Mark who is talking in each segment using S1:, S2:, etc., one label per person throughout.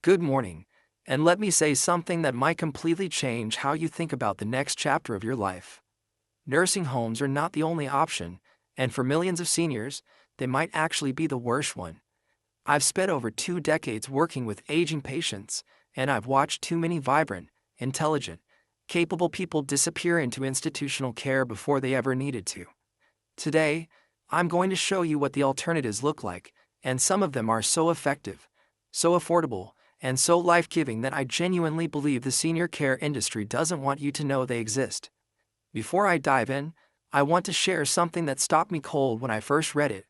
S1: Good morning, and let me say something that might completely change how you think about the next chapter of your life. Nursing homes are not the only option, and for millions of seniors, they might actually be the worst one. I've spent over 2 decades working with aging patients, and I've watched too many vibrant, intelligent, capable people disappear into institutional care before they ever needed to. Today, I'm going to show you what the alternatives look like, and some of them are so effective, so affordable, and so life-giving that I genuinely believe the senior care industry doesn't want you to know they exist. Before I dive in, I want to share something that stopped me cold when I first read it.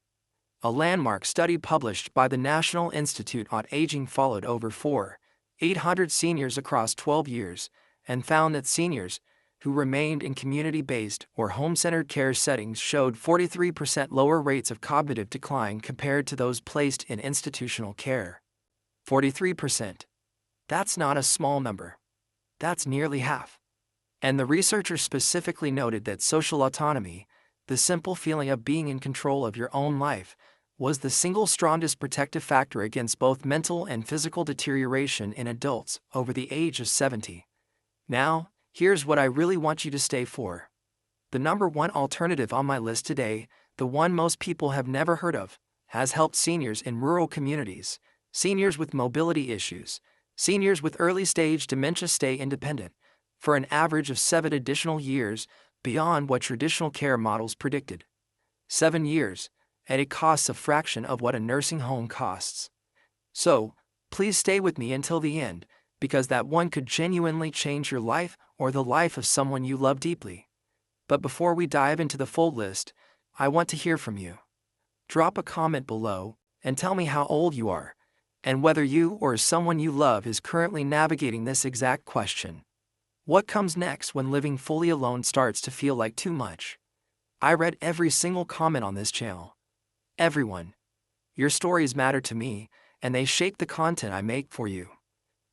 S1: A landmark study published by the National Institute on Aging followed over 800 seniors across 12 years and found that seniors who remained in community-based or home-centered care settings showed 43% lower rates of cognitive decline compared to those placed in institutional care. 43%. That's not a small number. That's nearly half. And the researchers specifically noted that social autonomy, the simple feeling of being in control of your own life, was the single strongest protective factor against both mental and physical deterioration in adults over the age of 70. Now, here's what I really want you to stay for. The number one alternative on my list today, the one most people have never heard of, has helped seniors in rural communities, seniors with mobility issues, seniors with early-stage dementia stay independent, for an average of 7 additional years beyond what traditional care models predicted. 7 years, and it costs a fraction of what a nursing home costs. So, please stay with me until the end, because that one could genuinely change your life or the life of someone you love deeply. But before we dive into the full list, I want to hear from you. Drop a comment below and tell me how old you are, and whether you or someone you love is currently navigating this exact question. What comes next when living fully alone starts to feel like too much? I read every single comment on this channel. Everyone. Your stories matter to me, and they shape the content I make for you.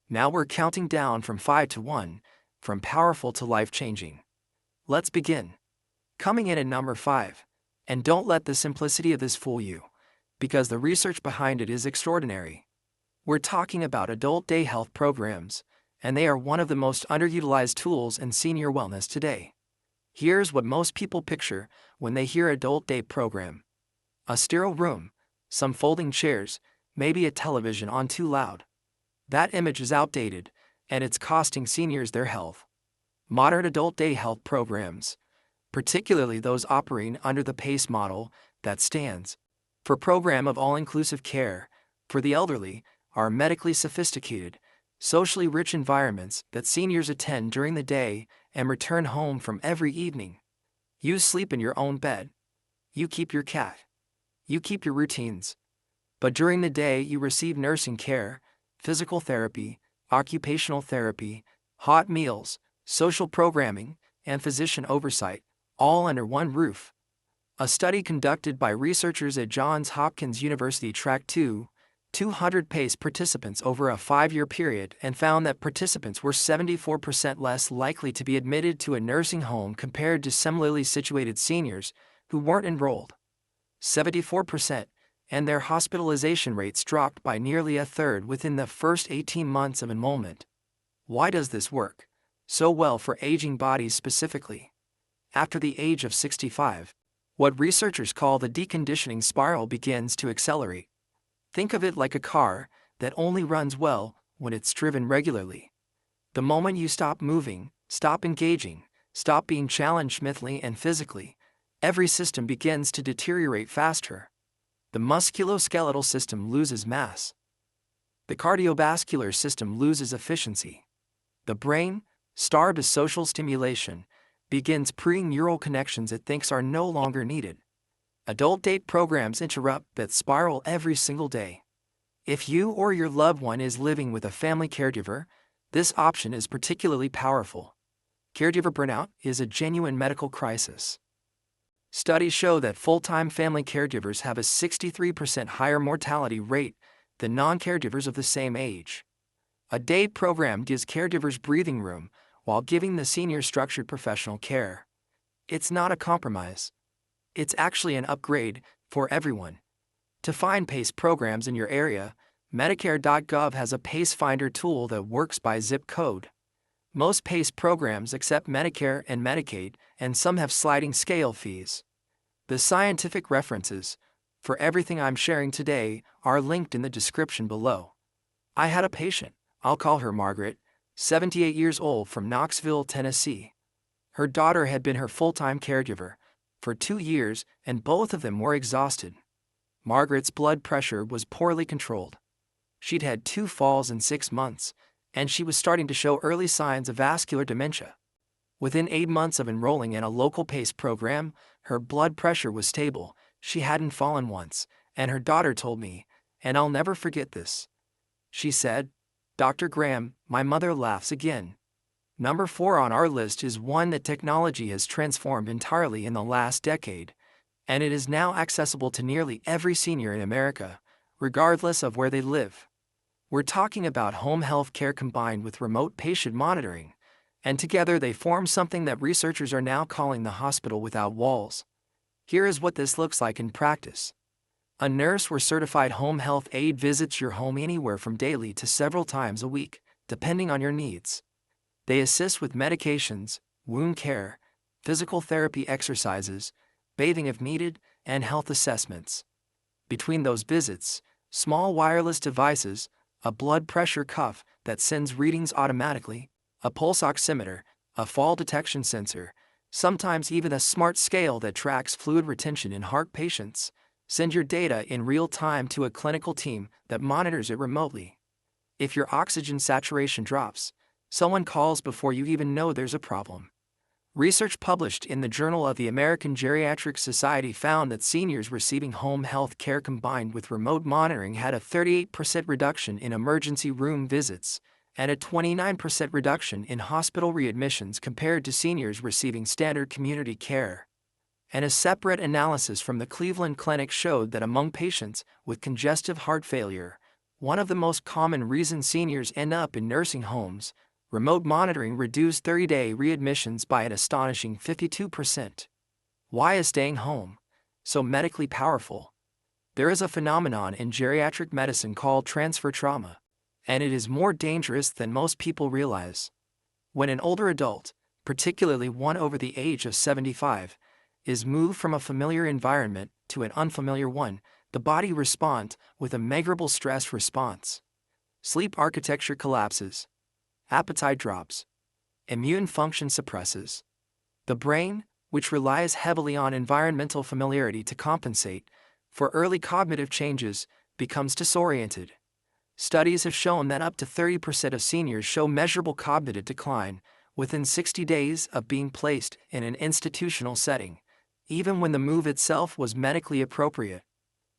S1: Now we're counting down from 5 to 1, from powerful to life-changing. Let's begin. Coming in at number 5, and don't let the simplicity of this fool you, because the research behind it is extraordinary. We're talking about adult day health programs, and they are one of the most underutilized tools in senior wellness today. Here's what most people picture when they hear adult day program. A sterile room, some folding chairs, maybe a television on too loud. That image is outdated, and it's costing seniors their health. Modern adult day health programs, particularly those operating under the PACE model that stands for Program of All-Inclusive Care for the Elderly, are medically sophisticated, socially rich environments that seniors attend during the day and return home from every evening. You sleep in your own bed. You keep your cat. You keep your routines. But during the day you receive nursing care, physical therapy, occupational therapy, hot meals, social programming, and physician oversight, all under one roof. A study conducted by researchers at Johns Hopkins University tracked 200 PACE participants over a 5-year period and found that participants were 74% less likely to be admitted to a nursing home compared to similarly situated seniors who weren't enrolled. 74%, and their hospitalization rates dropped by nearly a third within the first 18 months of enrollment. Why does this work so well for aging bodies specifically? After the age of 65, what researchers call the deconditioning spiral begins to accelerate. Think of it like a car that only runs well when it's driven regularly. The moment you stop moving, stop engaging, stop being challenged mentally and physically, every system begins to deteriorate faster. The musculoskeletal system loses mass. The cardiovascular system loses efficiency. The brain, starved of social stimulation, begins preying neural connections it thinks are no longer needed. Adult date programs interrupt that spiral every single day. If you or your loved one is living with a family caregiver, this option is particularly powerful. Caregiver burnout is a genuine medical crisis. Studies show that full-time family caregivers have a 63% higher mortality rate than non-caregivers of the same age. A day program gives caregivers breathing room while giving the senior structured professional care. It's not a compromise. It's actually an upgrade for everyone. To find PACE programs in your area, Medicare.gov has a PACE Finder tool that works by zip code. Most PACE programs accept Medicare and Medicaid, and some have sliding scale fees. The scientific references for everything I'm sharing today are linked in the description below. I had a patient, I'll call her Margaret, 78 years old, from Knoxville, Tennessee. Her daughter had been her full-time caregiver for 2 years, and both of them were exhausted. Margaret's blood pressure was poorly controlled. She'd had 2 falls in 6 months, and she was starting to show early signs of vascular dementia. Within 8 months of enrolling in a local PACE program, her blood pressure was stable, she hadn't fallen once, and her daughter told me, and I'll never forget this. She said, "Dr. Graham, my mother laughs again." Number 4 on our list is one that technology has transformed entirely in the last decade, and it is now accessible to nearly every senior in America, regardless of where they live. We're talking about home health care combined with remote patient monitoring, and together they form something that researchers are now calling the hospital without walls. Here is what this looks like in practice. A nurse or certified home health aide visits your home anywhere from daily to several times a week, depending on your needs. They assist with medications, wound care, physical therapy exercises, bathing if needed, and health assessments. Between those visits, small wireless devices, a blood pressure cuff that sends readings automatically, a pulse oximeter, a fall detection sensor, sometimes even a smart scale that tracks fluid retention in heart patients, send your data in real time to a clinical team that monitors it remotely. If your oxygen saturation drops, someone calls before you even know there's a problem. Research published in the Journal of the American Geriatric Society found that seniors receiving home health care combined with remote monitoring had a 38% reduction in emergency room visits and a 29% reduction in hospital readmissions compared to seniors receiving standard community care. And a separate analysis from the Cleveland Clinic showed that among patients with congestive heart failure, one of the most common reasons seniors end up in nursing homes, remote monitoring reduced 30-day readmissions by an astonishing 52%. Why is staying home so medically powerful? There is a phenomenon in geriatric medicine called transfer trauma, and it is more dangerous than most people realize. When an older adult, particularly one over the age of 75, is moved from a familiar environment to an unfamiliar one, the body responds with a measurable stress response. Sleep architecture collapses. Appetite drops. Immune function suppresses. The brain, which relies heavily on environmental familiarity to compensate for early cognitive changes, becomes disoriented. Studies have shown that up to 30% of seniors show measurable cognitive decline within 60 days of being placed in an institutional setting, even when the move itself was medically appropriate.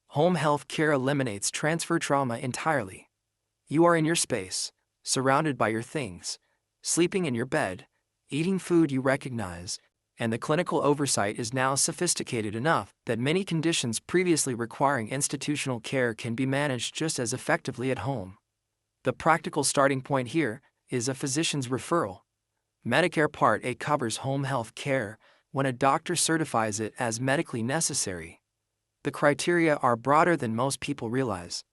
S1: Home health care eliminates transfer trauma entirely. You are in your space, surrounded by your things, sleeping in your bed, eating food you recognize, and the clinical oversight is now sophisticated enough that many conditions previously requiring institutional care can be managed just as effectively at home. The practical starting point here is a physician's referral. Medicare Part A covers home health care when a doctor certifies it as medically necessary. The criteria are broader than most people realize.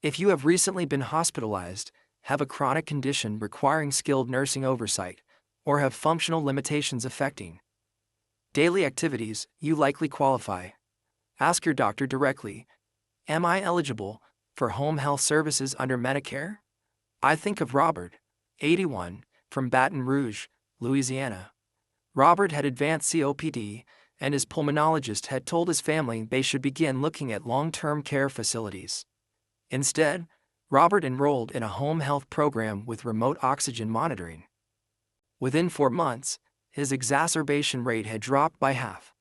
S1: If you have recently been hospitalized, have a chronic condition requiring skilled nursing oversight, or have functional limitations affecting daily activities, you likely qualify. Ask your doctor directly, "Am I eligible for home health services under Medicare?" I think of Robert, 81, from Baton Rouge, Louisiana. Robert had advanced COPD, and his pulmonologist had told his family they should begin looking at long-term care facilities. Instead, Robert enrolled in a home health program with remote oxygen monitoring. Within 4 months, his exacerbation rate had dropped by half.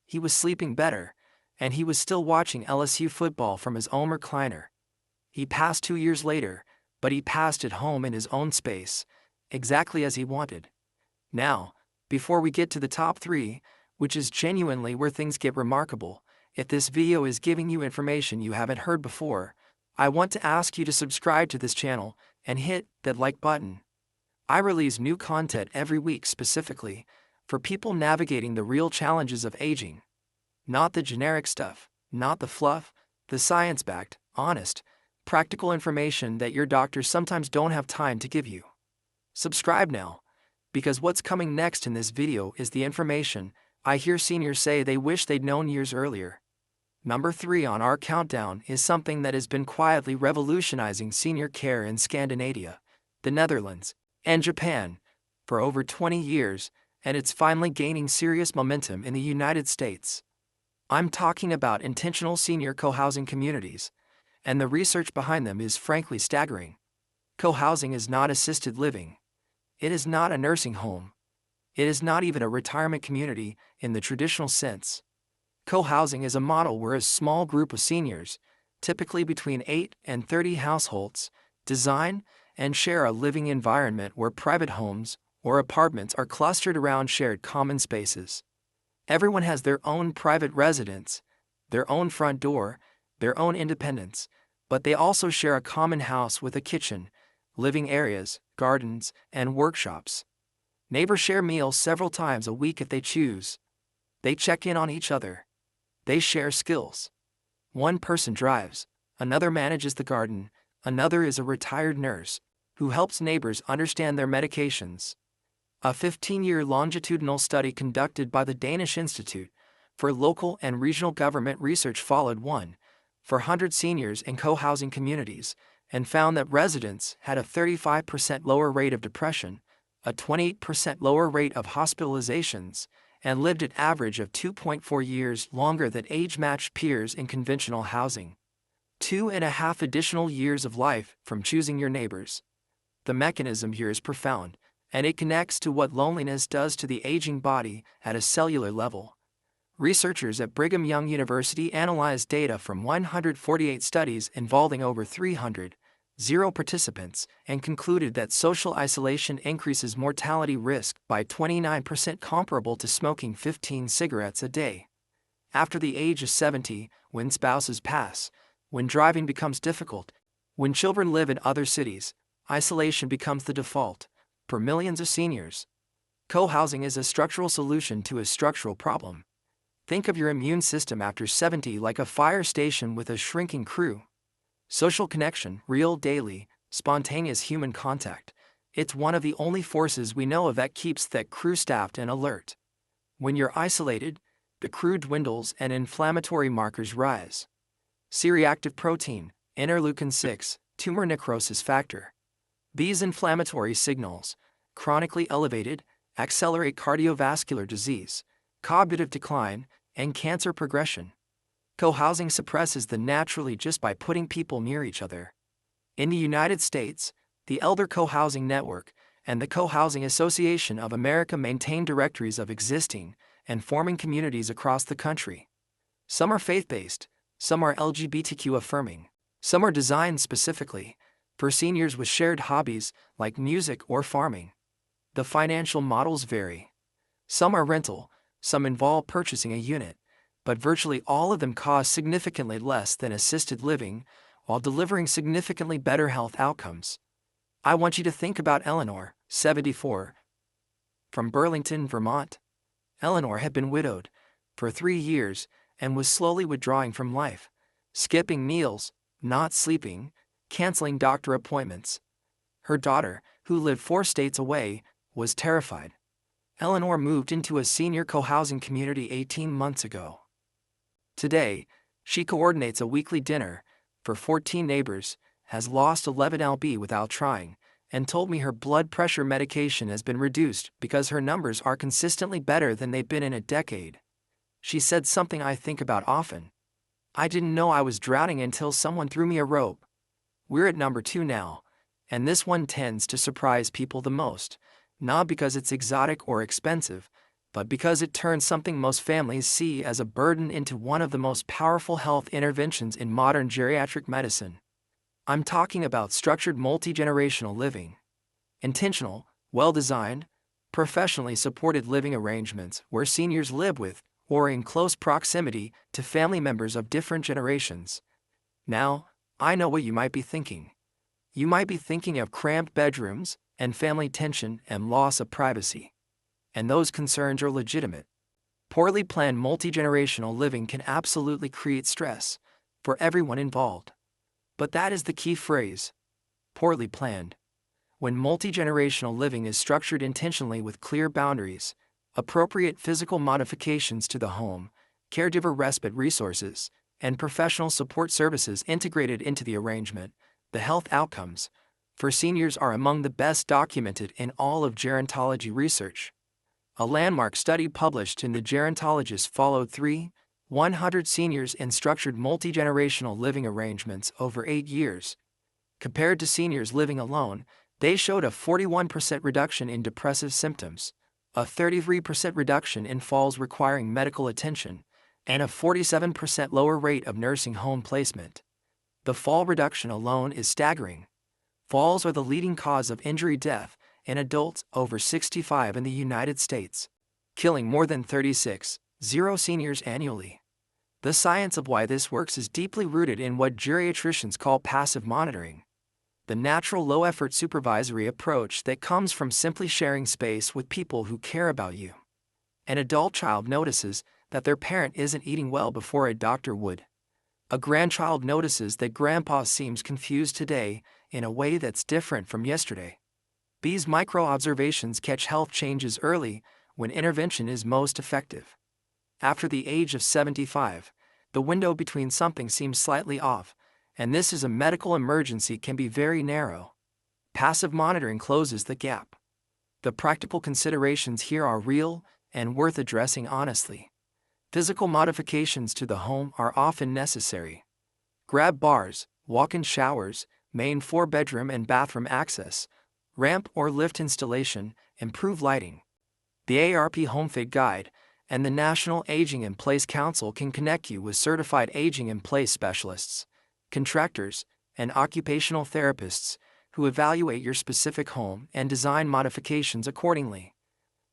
S1: He was sleeping better, and he was still watching LSU football from his own recliner. He passed 2 years later, but he passed at home in his own space, exactly as he wanted. Now, before we get to the top 3, which is genuinely where things get remarkable, if this video is giving you information you haven't heard before, I want to ask you to subscribe to this channel and hit that like button. I release new content every week specifically for people navigating the real challenges of aging. Not the generic stuff, not the fluff, the science-backed, honest, practical information that your doctors sometimes don't have time to give you. Subscribe now, because what's coming next in this video is the information I hear seniors say they wish they'd known years earlier. Number 3 on our countdown is something that has been quietly revolutionizing senior care in Scandinavia, the Netherlands, and Japan for over 20 years, and it's finally gaining serious momentum in the United States. I'm talking about intentional senior co-housing communities, and the research behind them is frankly staggering. Co-housing is not assisted living. It is not a nursing home. It is not even a retirement community in the traditional sense. Co-housing is a model where a small group of seniors, typically between 8 and 30 households, design and share a living environment where private homes or apartments are clustered around shared common spaces. Everyone has their own private residence, their own front door, their own independence, but they also share a common house with a kitchen, living areas, gardens, and workshops. Neighbors share meals several times a week if they choose. They check in on each other. They share skills. One person drives, another manages the garden, another is a retired nurse who helps neighbors understand their medications. A 15-year longitudinal study conducted by the Danish Institute for Local and Regional Government Research followed 400 seniors in co-housing communities and found that residents had a 35% lower rate of depression, a 28% lower rate of hospitalizations, and lived an average of 2.4 years longer than age-matched peers in conventional housing. 2.5 additional years of life from choosing your neighbors. The mechanism here is profound, and it connects to what loneliness does to the aging body at a cellular level. Researchers at Brigham Young University analyzed data from 148 studies involving over 300 participants and concluded that social isolation increases mortality risk by 29%, comparable to smoking 15 cigarettes a day. After the age of 70, when spouses pass, when driving becomes difficult, when children live in other cities, isolation becomes the default for millions of seniors. Co-housing is a structural solution to a structural problem. Think of your immune system after 70 like a fire station with a shrinking crew. Social connection, real, daily, spontaneous human contact. It's one of the only forces we know of that keeps that crew staffed and alert. When you're isolated, the crew dwindles and inflammatory markers rise. C-reactive protein, interleukin-6, tumor necrosis factor. These inflammatory signals, chronically elevated, accelerate cardiovascular disease, cognitive decline, and cancer progression. Co-housing suppresses them naturally just by putting people near each other. In the United States, the Elder Co-housing Network and the Co-housing Association of America maintain directories of existing and forming communities across the country. Some are faith-based, some are LGBTQ affirming, some are designed specifically for seniors with shared hobbies like music or farming. The financial models vary. Some are rental, some involve purchasing a unit, but virtually all of them cost significantly less than assisted living while delivering significantly better health outcomes. I want you to think about Eleanor, 74, from Burlington, Vermont. Eleanor had been widowed for 3 years and was slowly withdrawing from life, skipping meals, not sleeping, canceling doctor appointments. Her daughter, who lived 4 states away, was terrified. Eleanor moved into a senior co-housing community 18 months ago. Today, she coordinates a weekly dinner for 14 neighbors, has lost 11 lb without trying, and told me her blood pressure medication has been reduced because her numbers are consistently better than they've been in a decade. She said something I think about often. I didn't know I was drowning until someone threw me a rope. We're at number 2 now, and this one tends to surprise people the most, not because it's exotic or expensive, but because it turns something most families see as a burden into one of the most powerful health interventions in modern geriatric medicine. I'm talking about structured multi-generational living. Intentional, well-designed, professionally supported living arrangements where seniors live with or in close proximity to family members of different generations. Now, I know what you might be thinking. You might be thinking of cramped bedrooms and family tension and loss of privacy. And those concerns are legitimate. Poorly planned multi-generational living can absolutely create stress for everyone involved. But that is the key phrase: poorly planned. When multi-generational living is structured intentionally with clear boundaries, appropriate physical modifications to the home, caregiver respite resources, and professional support services integrated into the arrangement, the health outcomes for seniors are among the best documented in all of gerontology research. A landmark study published in The Gerontologist followed 100 seniors in structured multi-generational living arrangements over 8 years. Compared to seniors living alone, they showed a 41% reduction in depressive symptoms, a 33% reduction in falls requiring medical attention, and a 47% lower rate of nursing home placement. The fall reduction alone is staggering. Falls are the leading cause of injury death in adults over 65 in the United States, killing more than 36,000 seniors annually. The science of why this works is deeply rooted in what geriatricians call passive monitoring, the natural low-effort supervisory approach that comes from simply sharing space with people who care about you. An adult child notices that their parent isn't eating well before a doctor would. A grandchild notices that grandpa seems confused today in a way that's different from yesterday. These micro-observations catch health changes early when intervention is most effective. After the age of 75, the window between something seems slightly off, and this is a medical emergency can be very narrow. Passive monitoring closes the gap. The practical considerations here are real and worth addressing honestly. Physical modifications to the home are often necessary. Grab bars, walk-in showers, main 4-bedroom and bathroom access, ramp or lift installation, improve lighting. The ARP HomeFit Guide and the National Aging in Place Council can connect you with certified aging in place specialists, contractors, and occupational therapists who evaluate your specific home and design modifications accordingly.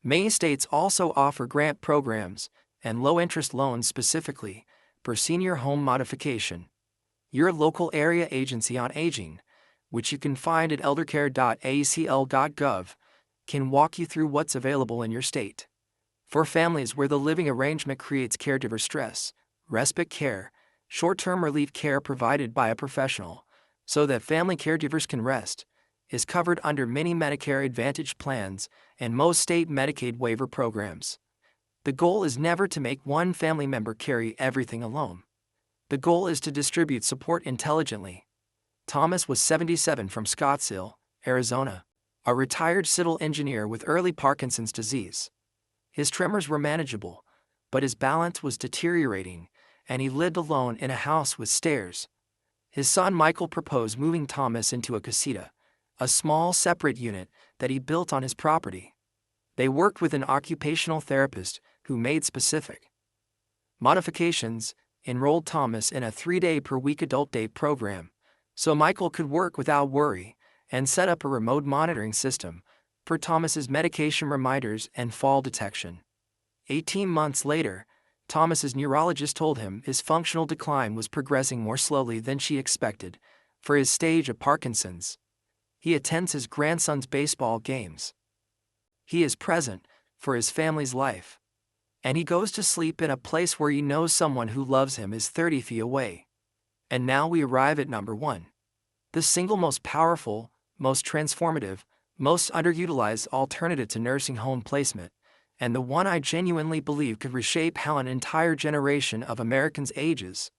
S1: Many states also offer grant programs and low-interest loans specifically for senior home modification. Your local area agency on aging, which you can find at eldercare.acl.gov, can walk you through what's available in your state. For families where the living arrangement creates caregiver stress, respite care, short-term relief care provided by a professional, so that family caregivers can rest, is covered under many Medicare Advantage plans and most state Medicaid waiver programs. The goal is never to make one family member carry everything alone. The goal is to distribute support intelligently. Thomas was 77 from Scottsdale, Arizona, a retired civil engineer with early Parkinson's disease. His tremors were manageable, but his balance was deteriorating, and he lived alone in a house with stairs. His son Michael proposed moving Thomas into a casita, a small separate unit that he built on his property. They worked with an occupational therapist who made specific modifications, enrolled Thomas in a 3-day-per-week adult day program, so Michael could work without worry, and set up a remote monitoring system for Thomas's medication reminders and fall detection. 18 months later, Thomas's neurologist told him his functional decline was progressing more slowly than she expected for his stage of Parkinson's. He attends his grandson's baseball games. He is present for his family's life. And he goes to sleep in a place where he knows someone who loves him is 30 feet away. And now we arrive at number 1. The single most powerful, most transformative, most underutilized alternative to nursing home placement, and the one I genuinely believe could reshape how an entire generation of Americans ages.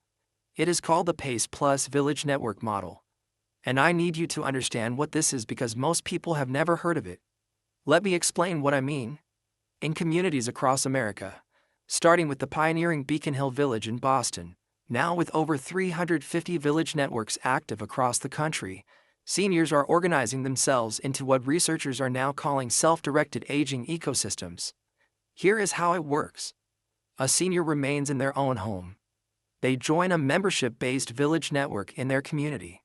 S1: It is called the PACE Plus Village Network Model. And I need you to understand what this is because most people have never heard of it. Let me explain what I mean. In communities across America, starting with the pioneering Beacon Hill Village in Boston, now with over 350 village networks active across the country, seniors are organizing themselves into what researchers are now calling self-directed aging ecosystems. Here is how it works. A senior remains in their own home. They join a membership-based village network in their community.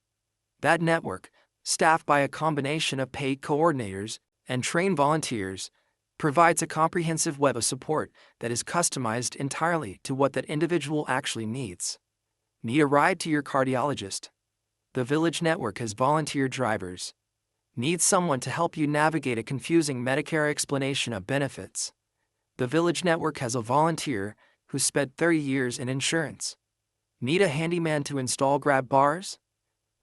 S1: That network, staffed by a combination of paid coordinators and trained volunteers, provides a comprehensive web of support that is customized entirely to what that individual actually needs. Need a ride to your cardiologist? The Village Network has volunteer drivers. Need someone to help you navigate a confusing Medicare explanation of benefits? The Village Network has a volunteer who spent 30 years in insurance. Need a handyman to install grab bars?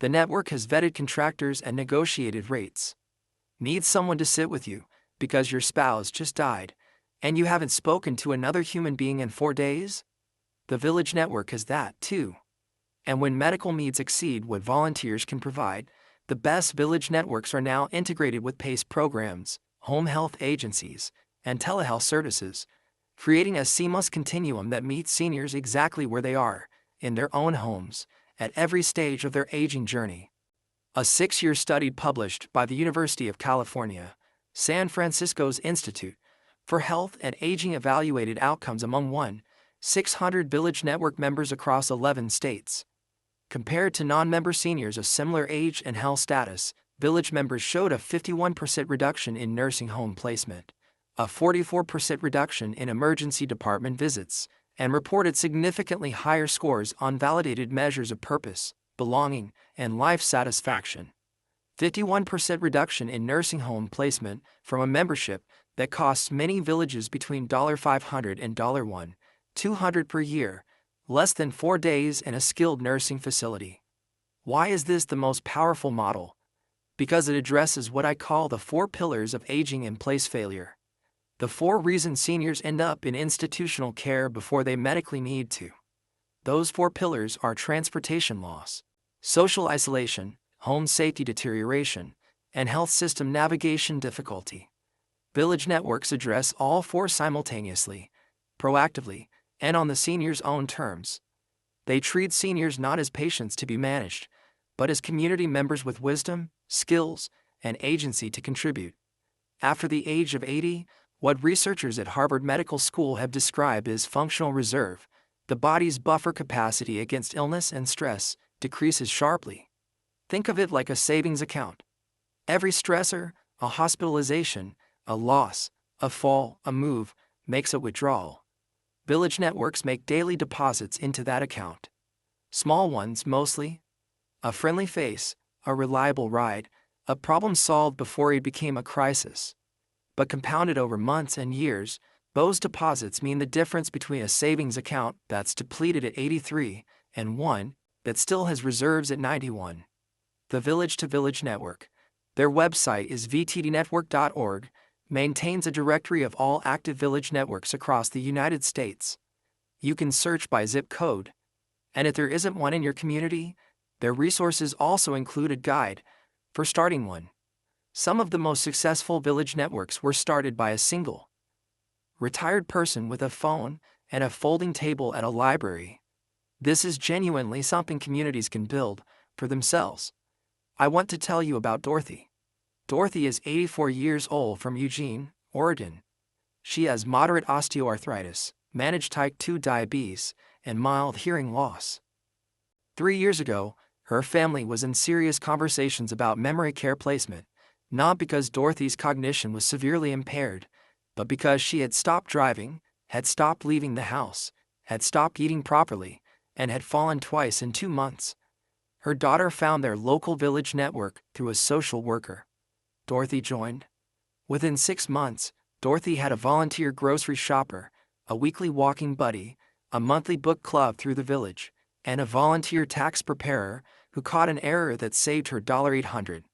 S1: The network has vetted contractors and negotiated rates. Need someone to sit with you because your spouse just died and you haven't spoken to another human being in 4 days? The Village Network has that too. And when medical needs exceed what volunteers can provide, the best Village Networks are now integrated with PACE programs, home health agencies, and telehealth services, creating a seamless continuum that meets seniors exactly where they are, in their own homes, at every stage of their aging journey. A 6-year study published by the University of California, San Francisco's Institute for Health and Aging evaluated outcomes among 1,600 Village Network members across 11 states. Compared to non-member seniors of similar age and health status, Village members showed a 51% reduction in nursing home placement, a 44% reduction in emergency department visits, and reported significantly higher scores on validated measures of purpose, belonging, and life satisfaction. 51% reduction in nursing home placement from a membership that costs many villages between $500 and $1,200 per year, less than 4 days in a skilled nursing facility. Why is this the most powerful model? Because it addresses what I call the 4 pillars of aging in place failure. The 4 reasons seniors end up in institutional care before they medically need to. Those 4 pillars are transportation loss, social isolation, home safety deterioration, and health system navigation difficulty. Village networks address all 4 simultaneously, proactively, and on the senior's own terms. They treat seniors not as patients to be managed, but as community members with wisdom, skills, and agency to contribute. After the age of 80, what researchers at Harvard Medical School have described as functional reserve, the body's buffer capacity against illness and stress, decreases sharply. Think of it like a savings account. Every stressor, a hospitalization, a loss, a fall, a move, makes a withdrawal. Village networks make daily deposits into that account. Small ones mostly. A friendly face, a reliable ride, a problem solved before it became a crisis. But compounded over months and years, those deposits mean the difference between a savings account that's depleted at 83 and one that still has reserves at 91. The Village to Village Network, their website is vtdnetwork.org, maintains a directory of all active village networks across the United States. You can search by zip code. And if there isn't one in your community, their resources also include a guide for starting one. Some of the most successful village networks were started by a single retired person with a phone and a folding table at a library. This is genuinely something communities can build for themselves. I want to tell you about Dorothy. Dorothy is 84 years old from Eugene, Oregon. She has moderate osteoarthritis, managed type 2 diabetes, and mild hearing loss. 3 years ago, her family was in serious conversations about memory care placement, not because Dorothy's cognition was severely impaired, but because she had stopped driving, had stopped leaving the house, had stopped eating properly, and had fallen twice in 2 months. Her daughter found their local village network through a social worker. Dorothy joined. Within 6 months, Dorothy had a volunteer grocery shopper, a weekly walking buddy, a monthly book club through the village, and a volunteer tax preparer who caught an error that saved her $800.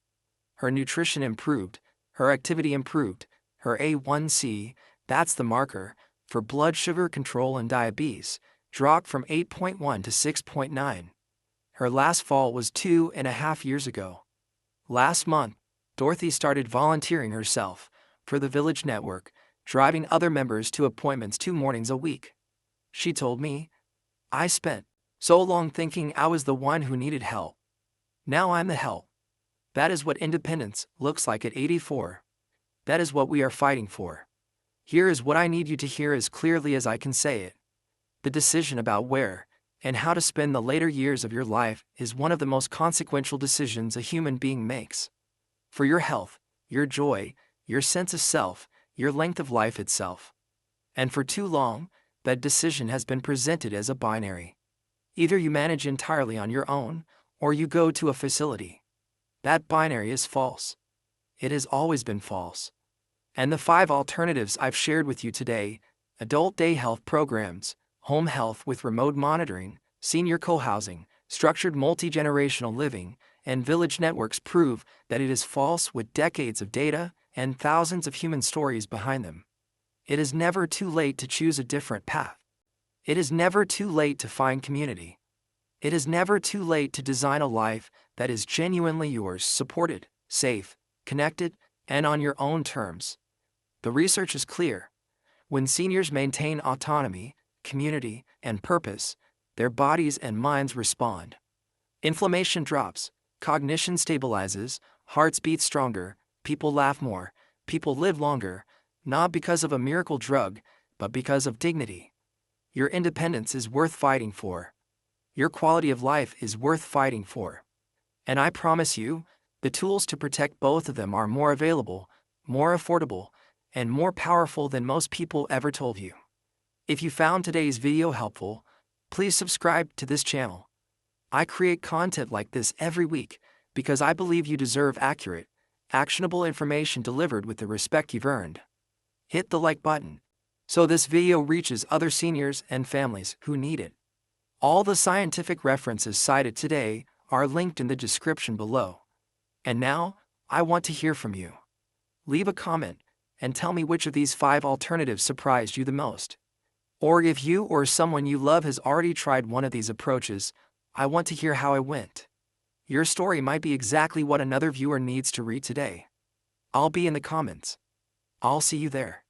S1: Her nutrition improved, her activity improved, her A1C, that's the marker for blood sugar control and diabetes, dropped from 8.1 to 6.9. Her last fall was 2.5 years ago. Last month, Dorothy started volunteering herself for the Village Network, driving other members to appointments 2 mornings a week. She told me, "I spent so long thinking I was the one who needed help. Now I'm the help." That is what independence looks like at 84. That is what we are fighting for. Here is what I need you to hear as clearly as I can say it. The decision about where and how to spend the later years of your life is one of the most consequential decisions a human being makes. For your health, your joy, your sense of self, your length of life itself. And for too long, that decision has been presented as a binary. Either you manage entirely on your own, or you go to a facility. That binary is false. It has always been false. And the 5 alternatives I've shared with you today, adult day health programs, home health with remote monitoring, senior co-housing, structured multi-generational living, and village networks prove that it is false with decades of data and thousands of human stories behind them. It is never too late to choose a different path. It is never too late to find community. It is never too late to design a life that is genuinely yours, supported, safe, connected, and on your own terms. The research is clear. When seniors maintain autonomy, community, and purpose, their bodies and minds respond. Inflammation drops, cognition stabilizes, hearts beat stronger, people laugh more, people live longer, not because of a miracle drug, but because of dignity. Your independence is worth fighting for. Your quality of life is worth fighting for. And I promise you, the tools to protect both of them are more available, more affordable, and more powerful than most people ever told you. If you found today's video helpful, please subscribe to this channel. I create content like this every week because I believe you deserve accurate, actionable information delivered with the respect you've earned. Hit the like button so this video reaches other seniors and families who need it. All the scientific references cited today are linked in the description below. And now, I want to hear from you. Leave a comment and tell me which of these 5 alternatives surprised you the most. Or if you or someone you love has already tried one of these approaches, I want to hear how it went. Your story might be exactly what another viewer needs to read today. I'll be in the comments. I'll see you there.